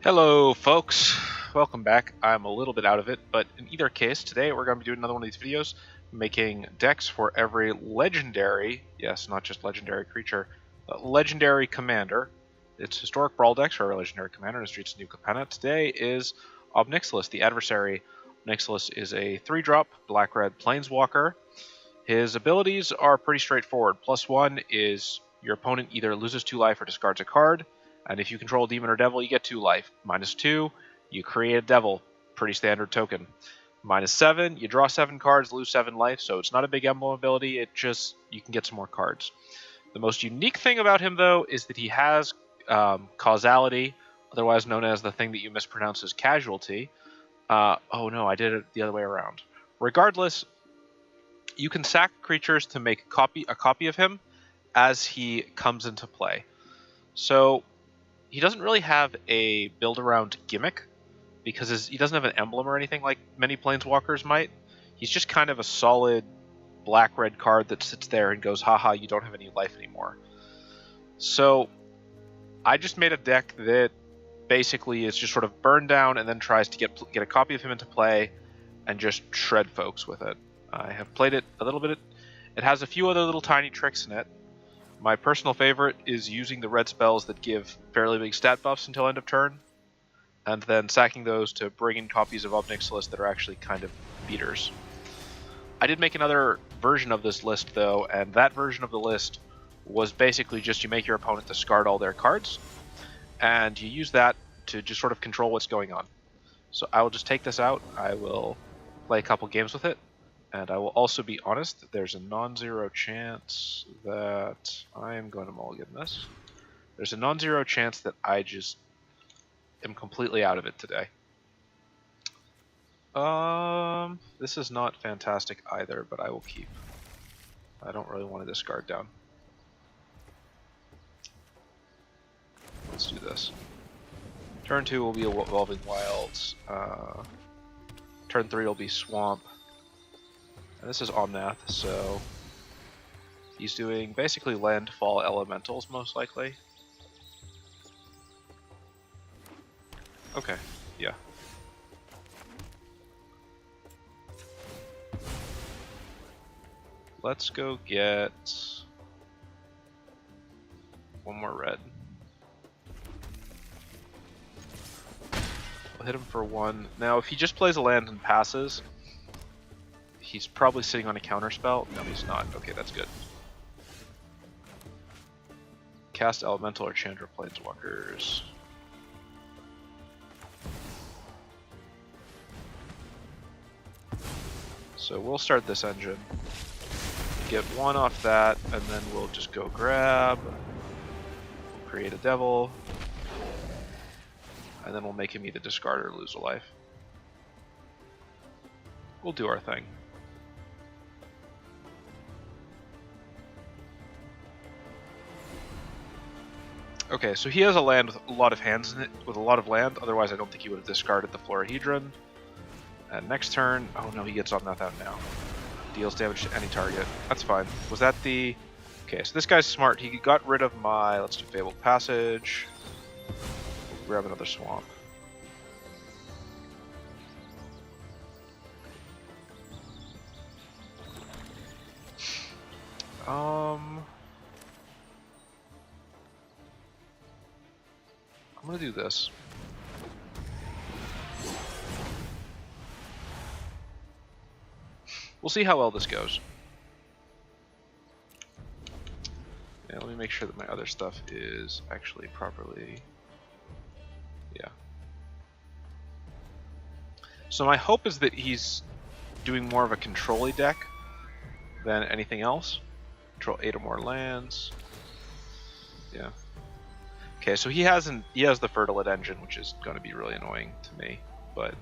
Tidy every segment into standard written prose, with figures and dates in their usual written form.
Hello folks, welcome back. I'm a little bit out of it, but in either case, today we're going to be doing another one of these videos, making decks for every legendary, yes, not just legendary creature, legendary commander. It's historic Brawl decks for every legendary commander, and Street's new Capenna. Today is Ob Nixilis, the Adversary. Nixilis is a 3-drop, black-red planeswalker. His abilities are pretty straightforward. +1 is your opponent either loses 2 life or discards a card. And if you control a demon or devil, you get 2 life. -2, you create a devil. Pretty standard token. -7, you draw 7 cards, lose 7 life, so it's not a big emblem ability, it just, you can get some more cards. The most unique thing about him, though, is that he has causality, otherwise known as the thing that you mispronounce as casualty. Oh no, I did it the other way around. Regardless, you can sack creatures to make a copy of him as he comes into play. So he doesn't really have a build-around gimmick, because he doesn't have an emblem or anything like many planeswalkers might. He's just kind of a solid black-red card that sits there and goes, haha, you don't have any life anymore. So I just made a deck that basically is just sort of burn down and then tries to get a copy of him into play and just shred folks with it. I have played it a little bit. It has a few other little tiny tricks in it. My personal favorite is using the red spells that give fairly big stat buffs until end of turn, and then sacking those to bring in copies of Ob Nixilis that are actually kind of beaters. I did make another version of this list, though, and that version of the list was basically just you make your opponent discard all their cards, and you use that to just sort of control what's going on. So I will just take this out, I will play a couple games with it, and I will also be honest, there's a non-zero chance that I am going to mulligan this. There's a non-zero chance that I just am completely out of it today. This is not fantastic either, but I will keep. I don't really want to discard down. Let's do this. Turn 2 will be Evolving Wilds. Turn 3 will be Swamp. And this is Omnath, so he's doing basically landfall elementals, most likely. Okay, yeah. Let's go get one more red. We'll hit him for 1. Now, if he just plays a land and passes, he's probably sitting on a counter spell. No, he's not. Okay, that's good. Cast Elemental or Chandra Planeswalkers. So we'll start this engine. Get 1 off that, and then we'll just go grab. We'll create a devil. And then we'll make him either discard or lose a life. We'll do our thing. Okay, so he has a land with a lot of hands in it, with a lot of land, otherwise I don't think he would have discarded the Florahedron. And next turn, oh no, he gets on that out now. Deals damage to any target. That's fine. Was that the... Okay, so this guy's smart. He got rid of my... Let's do Fabled Passage. We'll grab another Swamp. I'm gonna do this. We'll see how well this goes. Yeah, let me make sure that my other stuff is actually properly... Yeah. So my hope is that he's doing more of a control-y deck than anything else. Control 8 or more lands. Yeah. Okay, so he has the Fertilid engine, which is going to be really annoying to me, but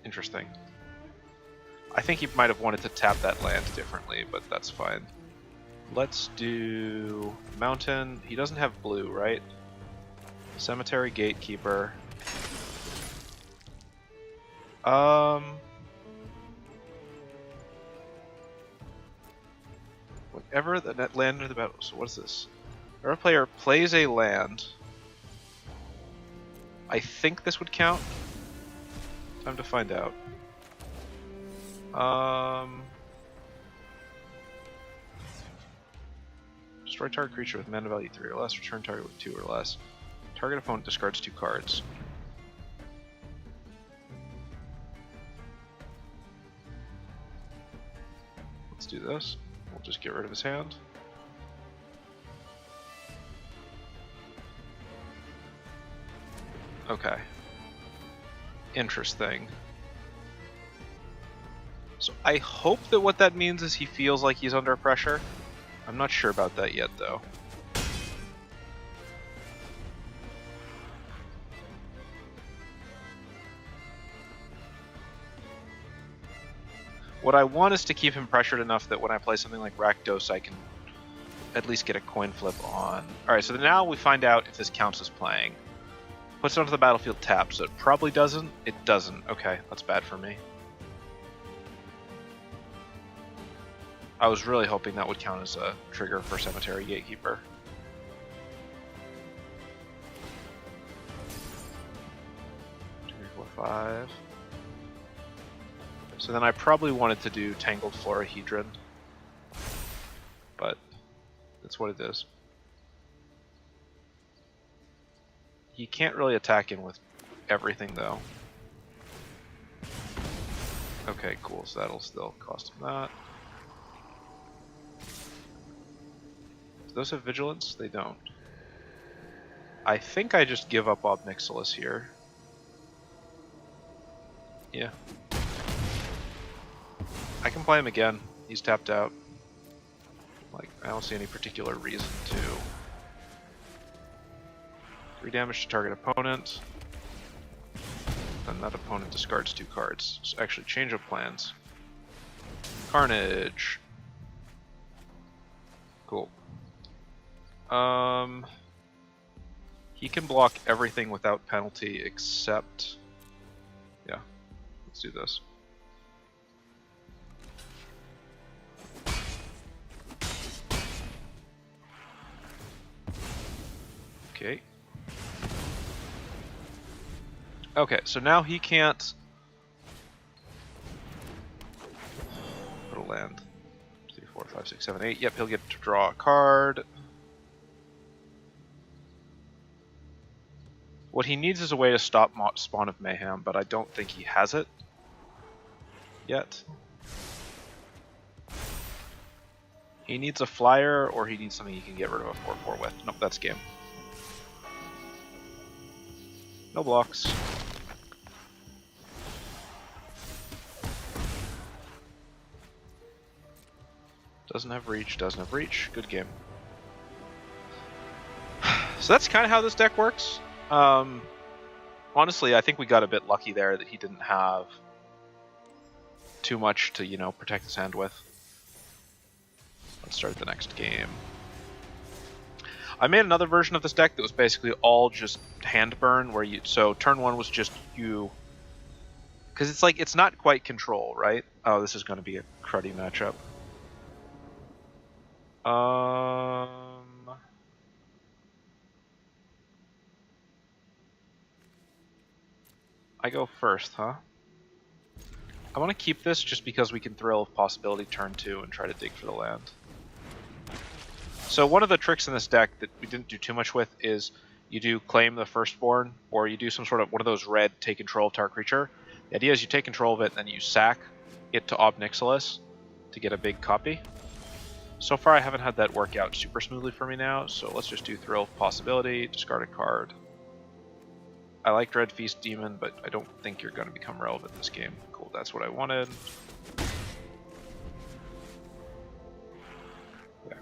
interesting. I think he might have wanted to tap that land differently, but that's fine. Let's do Mountain. He doesn't have blue, right? Cemetery Gatekeeper. Whatever the net land under the battle. So what is this? Our player plays a land. I think this would count. Time to find out. Destroy target creature with mana value 3 or less. Return target with 2 or less. Target opponent discards 2 cards. Let's do this. We'll just get rid of his hand. Okay. Interesting. So I hope that what that means is he feels like he's under pressure. I'm not sure about that yet, though. What I want is to keep him pressured enough that when I play something like Rakdos, I can at least get a coin flip on. Alright, so now we find out if this counts as playing. Puts it onto the battlefield tapped, so it probably doesn't. It doesn't. Okay, that's bad for me. I was really hoping that would count as a trigger for Cemetery Gatekeeper. Two, 3, 4, 5. So then I probably wanted to do Tangled Florahedron, but that's what it is. He can't really attack in with everything, though. Okay, cool, so that'll still cost him that. Do those have Vigilance? They don't. I think I just give up Ob Nixilis here. Yeah. I can play him again. He's tapped out. Like, I don't see any particular reason to. 3 damage to target opponent. Then that opponent discards 2 cards. So actually, change of plans. Carnage. Cool. He can block everything without penalty except. Yeah, let's do this. Okay. Okay, so now he can't put a land. 3, 4, 5, 6, 7, 8. Yep, he'll get to draw a card. What he needs is a way to stop Spawn of Mayhem, but I don't think he has it yet. He needs a flyer, or he needs something he can get rid of a 4/4 with. Nope, that's game. No blocks. Doesn't have reach, doesn't have reach. Good game. So that's kind of how this deck works. Honestly, I think we got a bit lucky there that he didn't have too much to, you know, protect his hand with. Let's start the next game. I made another version of this deck that was basically all just hand burn, where you, so turn 1 was just you, because it's like, it's not quite control, right? Oh, this is going to be a cruddy matchup. I go first, huh? I want to keep this just because we can Thrill of Possibility turn 2 and try to dig for the land. So one of the tricks in this deck that we didn't do too much with is you do Claim the Firstborn, or you do some sort of one of those red take control of target creature. The idea is you take control of it and then you sack it to Ob Nixilis to get a big copy. So far I haven't had that work out super smoothly for me now, so let's just do Thrill of Possibility, discard a card. I like Dread Feast Demon, but I don't think you're going to become relevant in this game. Cool, that's what I wanted. Yeah.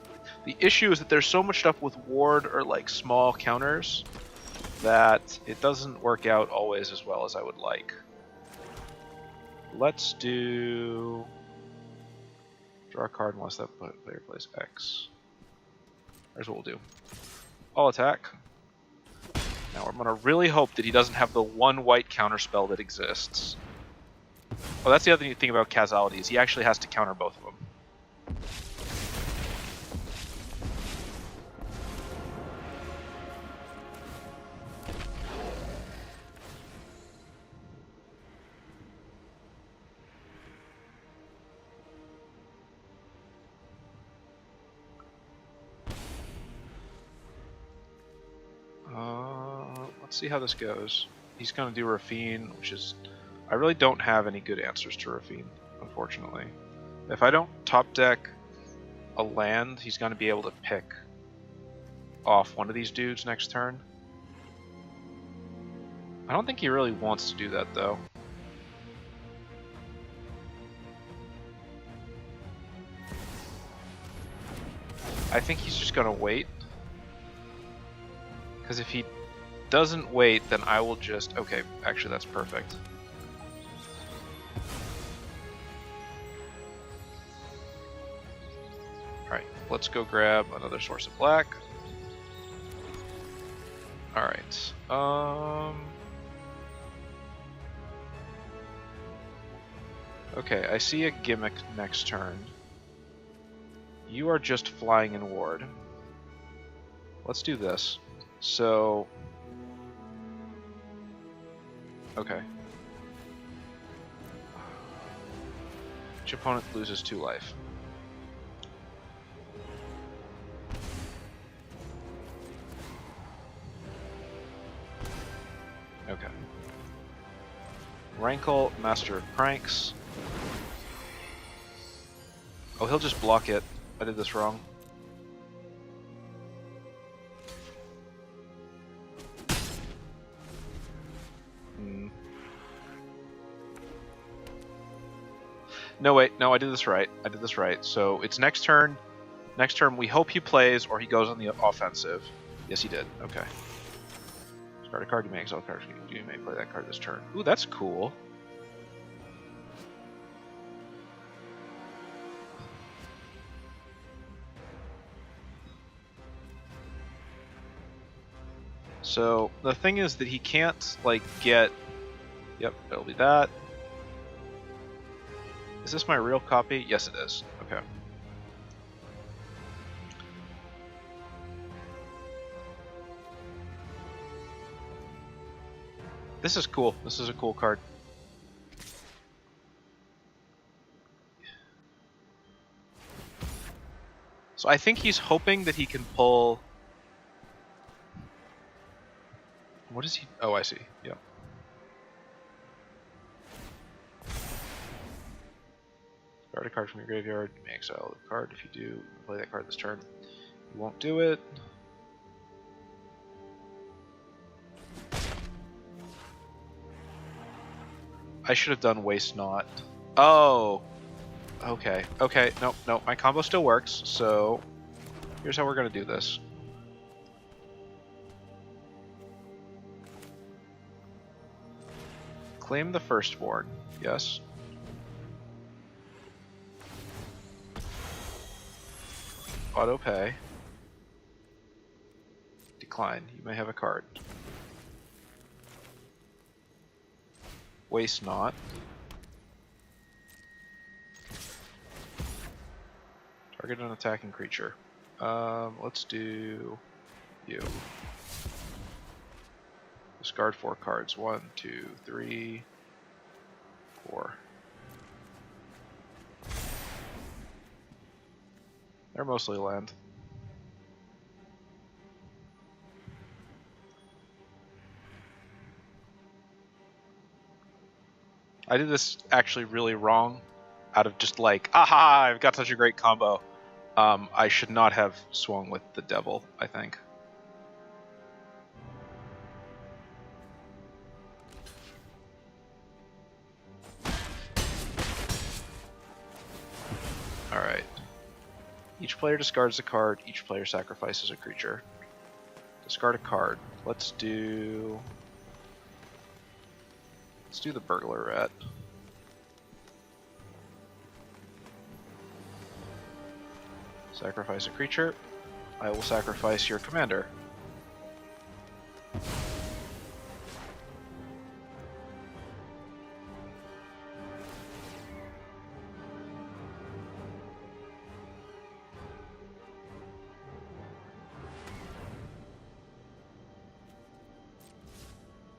The issue is that there's so much stuff with ward or like small counters that it doesn't work out always as well as I would like. Let's do... Draw a card unless that player plays X. Here's what we'll do. I'll attack. Now I'm going to really hope that he doesn't have the one white counterspell that exists. Oh, that's the other thing about Causality, is he actually has to counter both of them. see how this goes. He's going to do Rafine, which is... I really don't have any good answers to Rafine, unfortunately. If I don't top deck a land, he's going to be able to pick off one of these dudes next turn. I don't think he really wants to do that, though. I think he's just going to wait. Because if he doesn't wait, then I will just... Okay, actually that's perfect. Alright, let's go grab another source of black. Alright, okay, I see a gimmick next turn. You are just flying in ward. Let's do this. So... Okay. Each opponent loses 2 life. Okay. Rankle, Master of Pranks. Oh, he'll just block it. I did this wrong. No, wait. No, I did this right. I did this right. So it's next turn. Next turn, we hope he plays or he goes on the offensive. Yes, he did. Okay. Discard a card. You may exile cards. You may play that card this turn. Ooh, that's cool. So the thing is that he can't like get. Yep, it'll be that. Is this my real copy? Yes, it is. Okay. This is cool. This is a cool card. So I think he's hoping that he can pull... What is he? Oh, I see. Yeah. Discard a card from your graveyard. You may exile the card. If you do, play that card this turn. You won't do it. I should have done Waste Not. Oh! Okay. Okay. Nope. Nope. My combo still works, so... Here's how we're gonna do this. Claim the Firstborn. Yes. Auto pay. Decline. You may have a card. Waste Not. Target an attacking creature. Let's do you. Discard 4 cards. 1, 2, 3, 4. They're mostly land. I did this actually really wrong, out of just like, aha, I've got such a great combo. I should not have swung with the devil, I think. Alright. Each player discards a card, each player sacrifices a creature. Discard a card. Let's do the Burglar Rat. Sacrifice a creature. I will sacrifice your commander.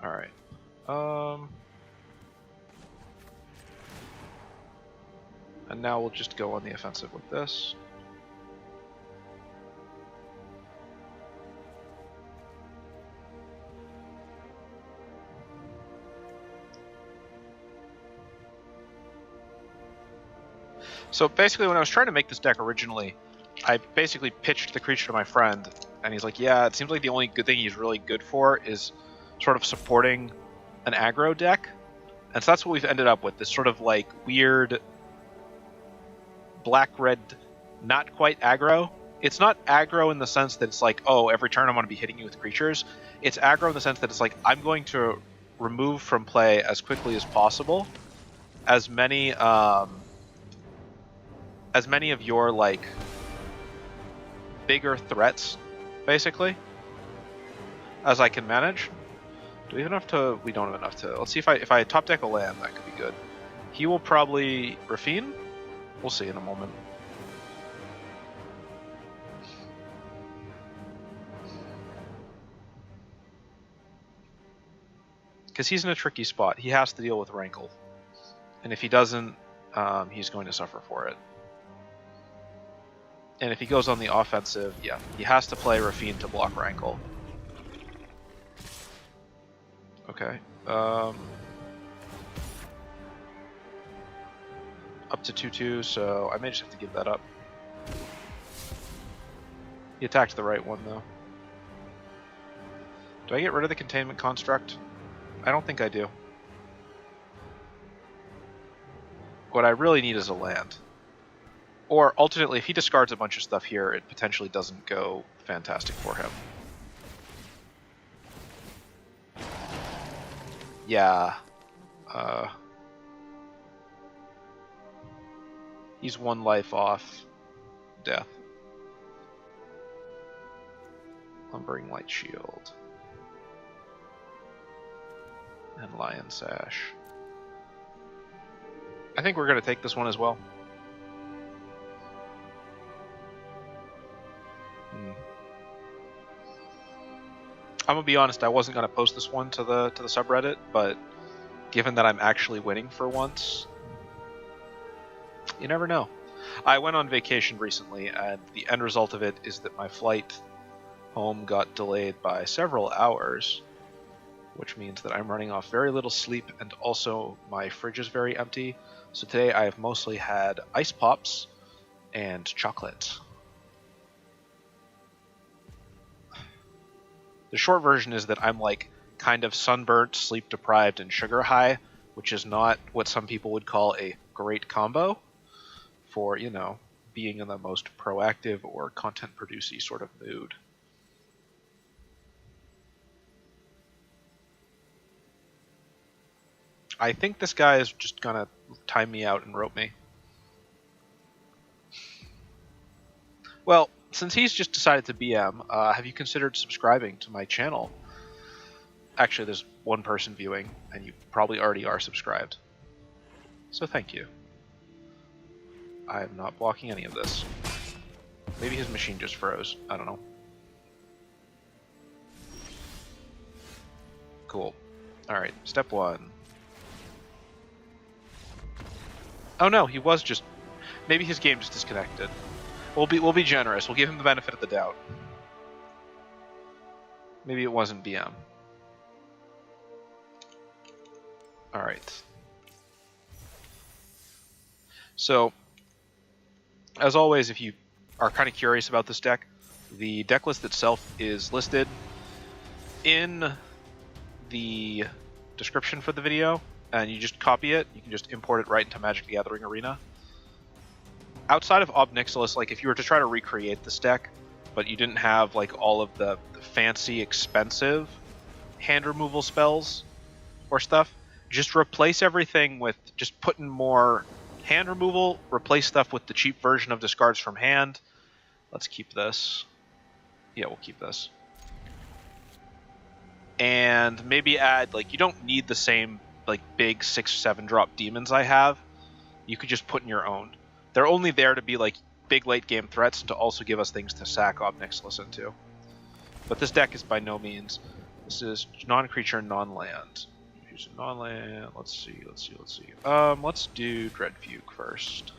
Alright. And now we'll just go on the offensive with this. So basically, when I was trying to make this deck originally, I basically pitched the creature to my friend, and he's like, yeah, it seems like the only good thing he's really good for is sort of supporting an aggro deck. And so that's what we've ended up with, this sort of like weird black-red, not quite aggro. It's not aggro in the sense that it's like, oh, every turn I'm going to be hitting you with creatures. It's aggro in the sense that it's like, I'm going to remove from play as quickly as possible as many of your like bigger threats, basically, as I can manage. Do we have enough to? We don't have enough to. Let's see if I top deck a land, that could be good. He will probably Rafine. We'll see in a moment. Because he's in a tricky spot. He has to deal with Rankle. And if he doesn't, he's going to suffer for it. And if he goes on the offensive, yeah, he has to play Rafine to block Rankle. Okay. Up to 2/2, so I may just have to give that up. He attacked the right one, though. Do I get rid of the Containment Construct? I don't think I do. What I really need is a land. Or, alternately, if he discards a bunch of stuff here, it potentially doesn't go fantastic for him. Yeah. He's one life off death. Lumbering Light Shield. And Lion Sash. I think we're going to take this one as well. I'm gonna be honest, I wasn't gonna post this one to the subreddit, but given that I'm actually winning for once, you never know. I went on vacation recently, and the end result of it is that my flight home got delayed by several hours, which means that I'm running off very little sleep, and also my fridge is very empty. So today I have mostly had ice pops and chocolate. The short version is that I'm like kind of sunburnt, sleep deprived, and sugar high, which is not what some people would call a great combo for, you know, being in the most proactive or content producey sort of mood. I think this guy is just gonna time me out and rope me. Well, since he's just decided to BM, have you considered subscribing to my channel? Actually, there's one person viewing, and you probably already are subscribed. So thank you. I'm not blocking any of this. Maybe his machine just froze. I don't know. Cool. Alright, step one. Oh no, he was just... Maybe his game just disconnected. We'll be generous. We'll give him the benefit of the doubt. Maybe it wasn't BM. Alright. So, as always, if you are kind of curious about this deck, the deck list itself is listed in the description for the video, and you just copy it. You can just import it right into Magic the Gathering Arena. Outside of Ob Nixilis, like if you were to try to recreate this deck, but you didn't have like all of the fancy, expensive hand removal spells or stuff, just replace everything with just put in more hand removal, replace stuff with the cheap version of discards from hand. Let's keep this. Yeah, we'll keep this. And maybe add, like, you don't need the same like big 6-7 drop demons I have. You could just put in your own. They're only there to be like big late game threats and to also give us things to sack Ob Nixilis into. But this deck is by no means. This is non-creature, non-land. Use a non-land. Let's see. Let's do Dread Fugue first,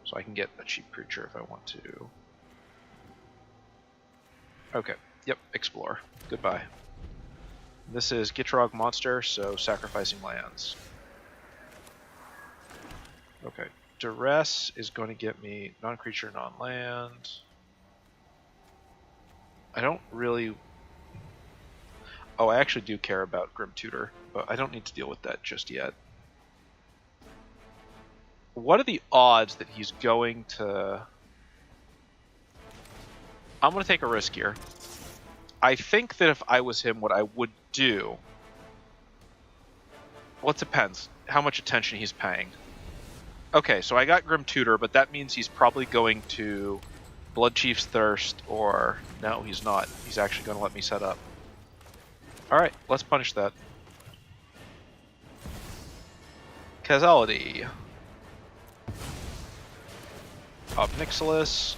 so I can get a cheap creature if I want to. Okay. Yep. Explore. Goodbye. This is Gitrog monster, so sacrificing lands. Okay. Duress is going to get me non-creature, non-land. I don't really... Oh, I actually do care about Grim Tutor, but I don't need to deal with that just yet. What are the odds that he's going to... I'm going to take a risk here. I think that if I was him, what I would do... Well, it depends how much attention he's paying. Okay, so I got Grim Tutor, but that means he's probably going to Blood Chief's Thirst, or... No, he's not. He's actually going to let me set up. Alright, let's punish that. Causality. Ob Nixilis.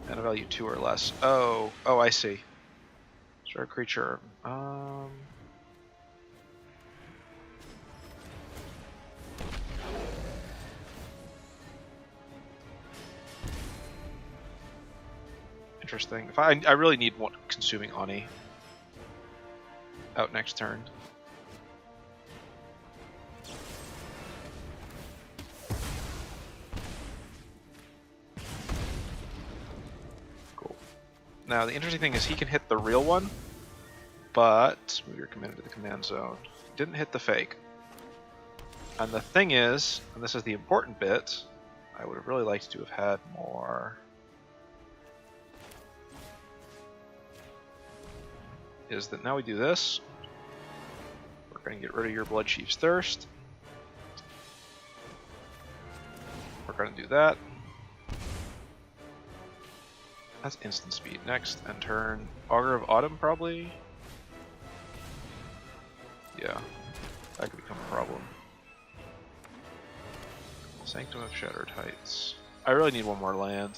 And a value 2 or less. Oh, I see. Sure, creature. Interesting. If I really need one Consuming Oni out next turn. Cool. Now the interesting thing is he can hit the real one, but move your commander to the command zone. Didn't hit the fake. And the thing is, and this is the important bit, I would have really liked to have had more. Is that now we do this. We're going to get rid of your Blood Chief's Thirst. We're going to do that. That's instant speed. Next, end turn. Augur of Autumn, probably? Yeah, that could become a problem. Sanctum of Shattered Heights. I really need one more land.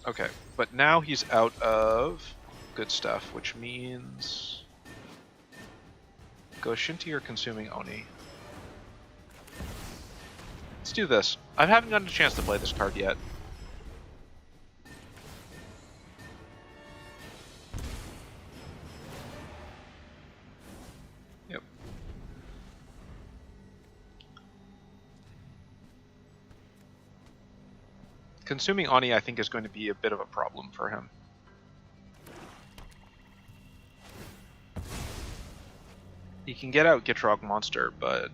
Okay, but now he's out of good stuff, which means Go-Shintai or Consuming Oni. Let's do this. I haven't gotten a chance to play this card yet. Yep. Consuming Oni, I think, is going to be a bit of a problem for him. He can get out Gitrog Monster, but...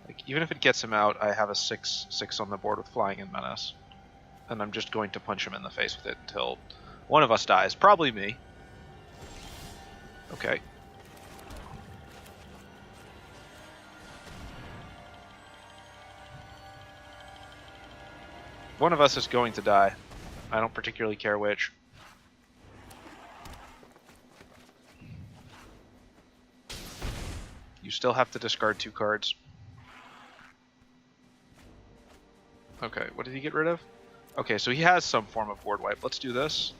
like, even if it gets him out, I have a 6/6 on the board with Flying and Menace. And I'm just going to punch him in the face with it until one of us dies. Probably me. Okay. One of us is going to die. I don't particularly care which. You still have to discard 2 cards. Okay, what did he get rid of? Okay, so he has some form of board wipe. Let's do this.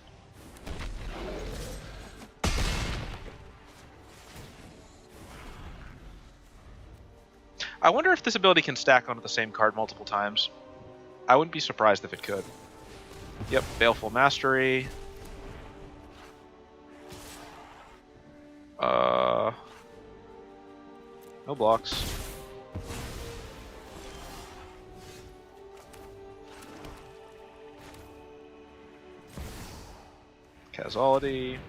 I wonder if this ability can stack onto the same card multiple times. I wouldn't be surprised if it could. Yep, Baleful Mastery. No blocks. Causality.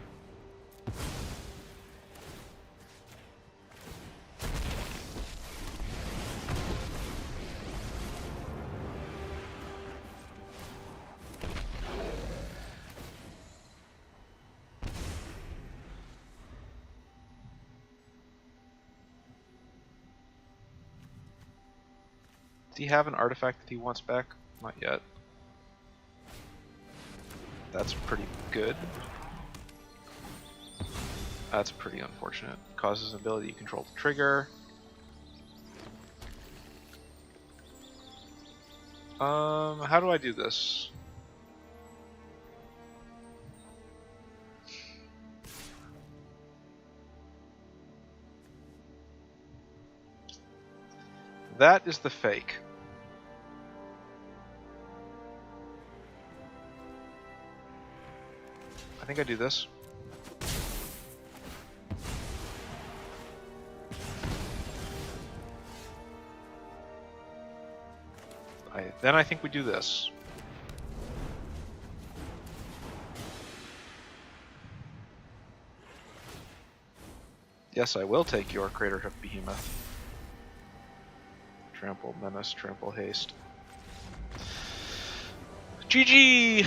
Does he have an artifact that he wants back? Not yet. That's pretty good. That's pretty unfortunate. Causes an ability to control the trigger. How do I do this? That is the fake. I think I do this. Then I think we do this. Yes, I will take your Crater Hoof Behemoth. Trample, Menace, Trample, Haste. GG!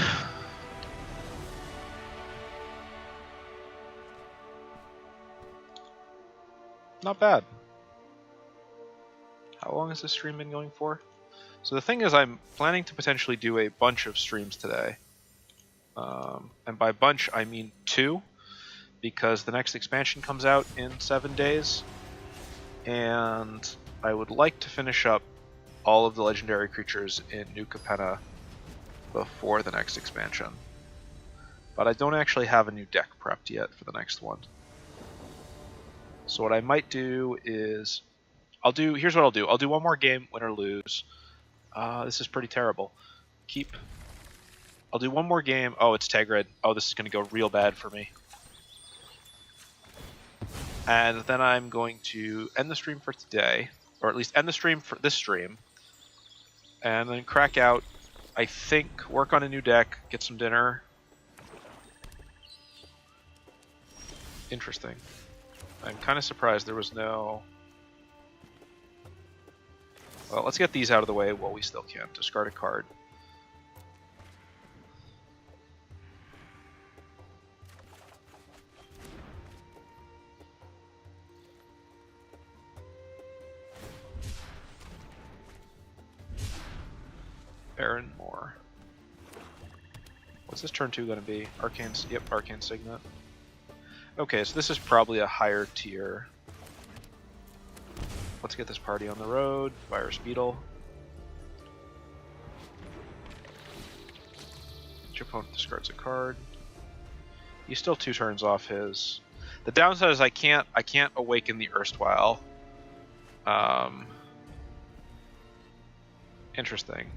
Not bad. How long has this stream been going for? So the thing is, I'm planning to potentially do a bunch of streams today. And by bunch, I mean 2. Because the next expansion comes out in 7 days. And I would like to finish up all of the legendary creatures in New Capenna before the next expansion. But I don't actually have a new deck prepped yet for the next one. So what I might do is... here's what I'll do. I'll do one more game, win or lose. This is pretty terrible. I'll do one more game. Oh, it's Tegrid. Oh, this is going to go real bad for me. And then I'm going to end the stream for today. Or at least end the stream for this stream. And then crack out, I think, work on a new deck, get some dinner. Interesting. I'm kind of surprised there was no... Well, let's get these out of the way while we still can. Discard a card. Baron Moore. What's this turn 2 going to be? Arcane... Yep, Arcane Signet. Okay, so this is probably a higher tier. Let's get this party on the road. Virus Beetle. Your opponent discards a card. He's still 2 turns off his. The downside is I can't awaken the erstwhile. Interesting.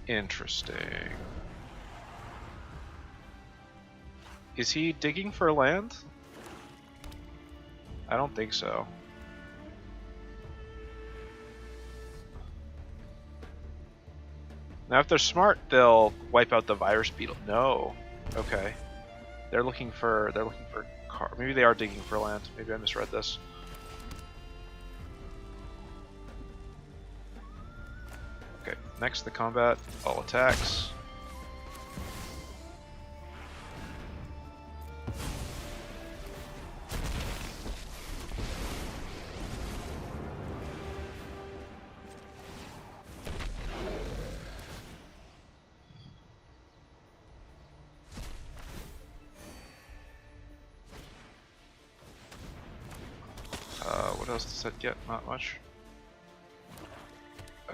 Interesting. Is he digging for land? I don't think so. Now if they're smart, they'll wipe out the Virus Beetle. No. Okay. They're looking for maybe they are digging for land. Maybe I misread this. Okay, next the combat. All attacks. What else does that get? Not much.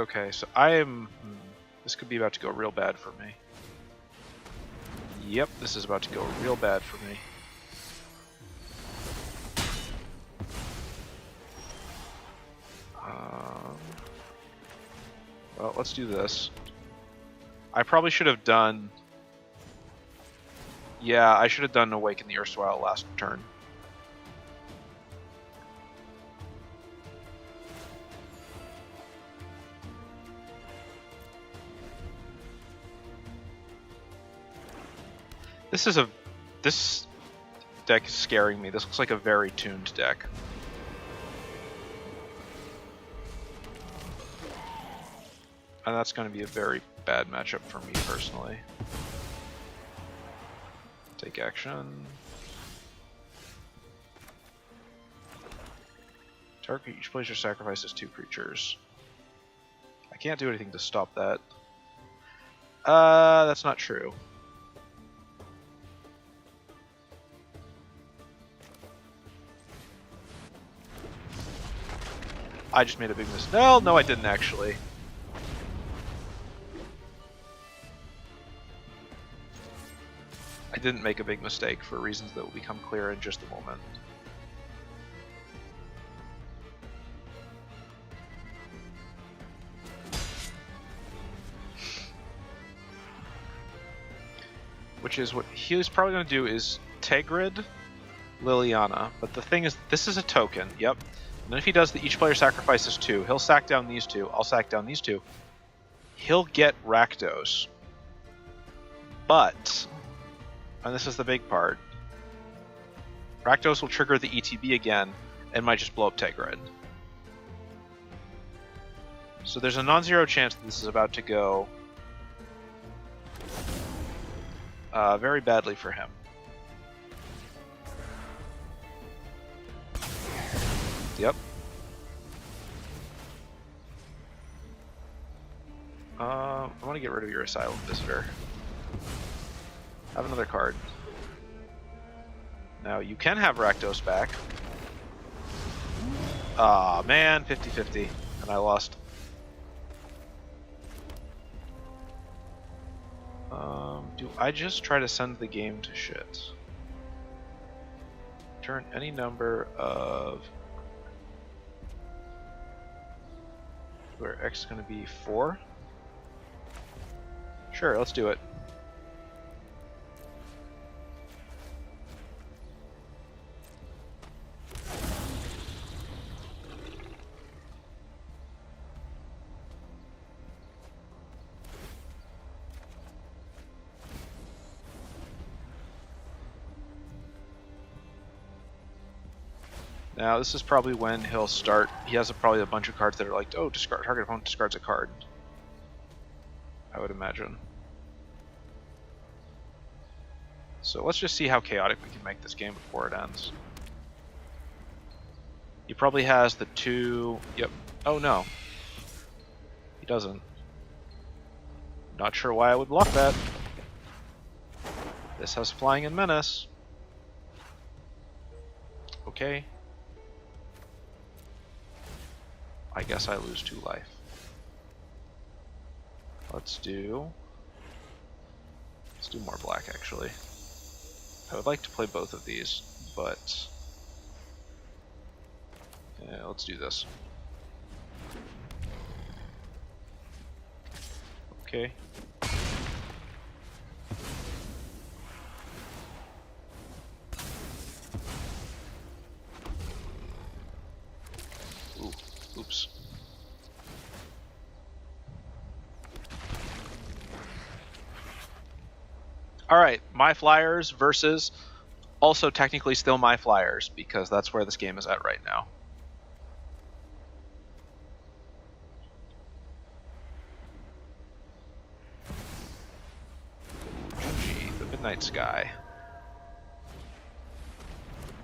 Okay, so I am... This could be about to go real bad for me. Yep, this is about to go real bad for me. Well, let's do this. I probably should have done... Yeah, I should have done Awaken the Erstwhile last turn. This deck is scaring me. This looks like a very tuned deck. And that's going to be a very bad matchup for me personally. Take action. Target each player sacrifices 2 creatures. I can't do anything to stop that. That's not true. I just made a big mistake. No, I didn't actually. I didn't make a big mistake for reasons that will become clear in just a moment. which is what he's probably going to do is Tegrid, Liliana. But the thing is, this is a token, yep. And then if he does the each player sacrifices 2, he'll sack down these 2, I'll sack down these 2. He'll get Rakdos. But, and this is the big part, Rakdos will trigger the ETB again and might just blow up Tegrid. So there's a non-zero chance that this is about to go very badly for him. Yep. I want to get rid of your Asylum Visitor. Have another card. Now you can have Rakdos back. Ah, man, 50-50, and I lost. Do I just try to send the game to shit? Turn any number of where X is going to be 4? Sure, let's do it. Now this is probably when he'll start. He has probably a bunch of cards that are like, oh, discard, target opponent discards a card. I would imagine. So let's just see how chaotic we can make this game before it ends. He probably has the 2. Yep. Oh no. He doesn't. Not sure why I would block that. This has Flying and Menace. Okay. I guess I lose 2 life. Let's do more black, actually. I would like to play both of these, but yeah, let's do this. Okay. Ooh, oops. Alright, my Flyers versus also technically still my Flyers, because that's where this game is at right now. GG, the Midnight Sky.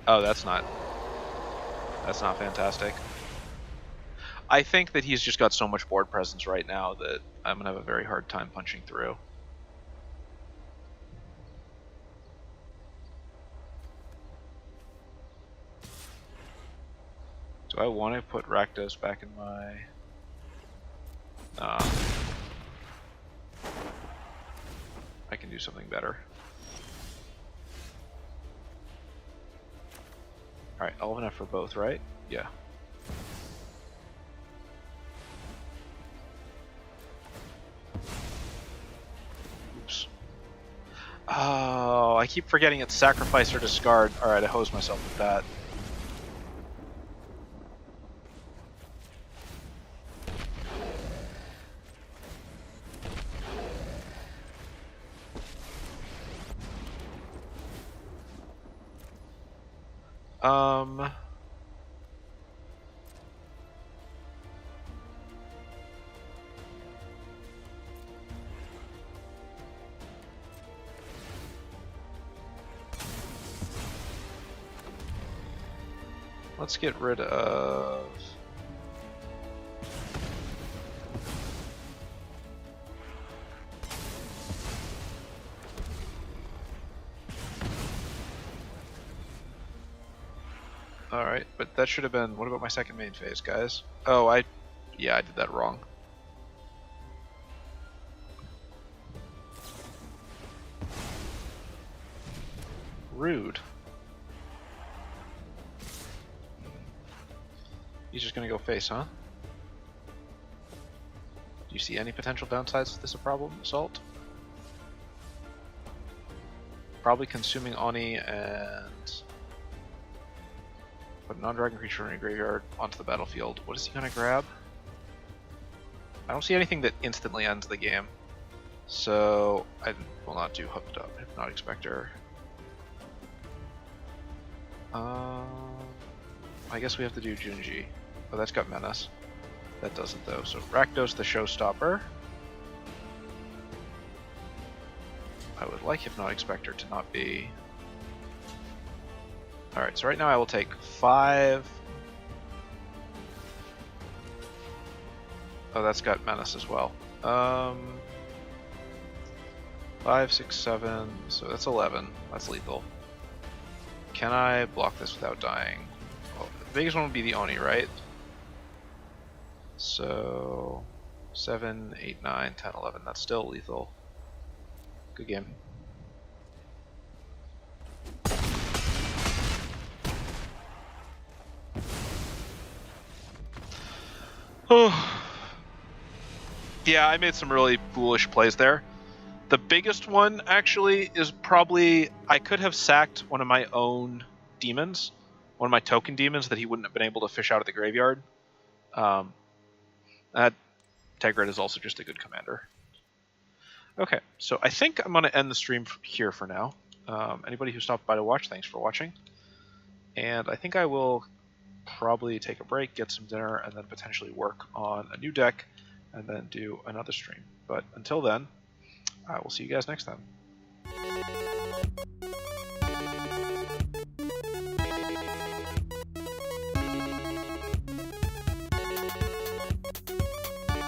Oh, that's not fantastic. I think that he's just got so much board presence right now that I'm going to have a very hard time punching through. Do I want to put Rakdos back in my... I can do something better. Alright, Elven F for both, right? Yeah. Oops. Oh, I keep forgetting it's sacrifice or discard. Alright, I hosed myself with that. Let's get rid of... Alright, but that should have been... What about my second main phase, guys? Oh, yeah, I did that wrong. Rude. He's just gonna go face, huh? Do you see any potential downsides to this problem, Assault? Probably consuming Oni and put a non-dragon creature in a graveyard onto the battlefield. What is he going to grab? I don't see anything that instantly ends the game. So I will not do Hooked Up, Hypnotic Spectre. I guess we have to do Junji. Oh, that's got Menace. That doesn't though. So Rakdos the Showstopper. I would like Hypnotic Spectre to not be... Alright, so right now I will take 5... Oh, that's got Menace as well. 5, 6, 7, so that's 11. That's lethal. Can I block this without dying? Well, the biggest one would be the Oni, right? So 7, 8, 9, 10, 11. That's still lethal. Good game. Yeah, I made some really foolish plays there. The biggest one, actually, is probably I could have sacked one of my own demons, one of my token demons that he wouldn't have been able to fish out of the graveyard. Tegrid is also just a good commander. Okay, so I think I'm going to end the stream here for now. Anybody who stopped by to watch, thanks for watching. And I think I will probably take a break, get some dinner, and then potentially work on a new deck, and then do another stream. But until then, I will see you guys next time.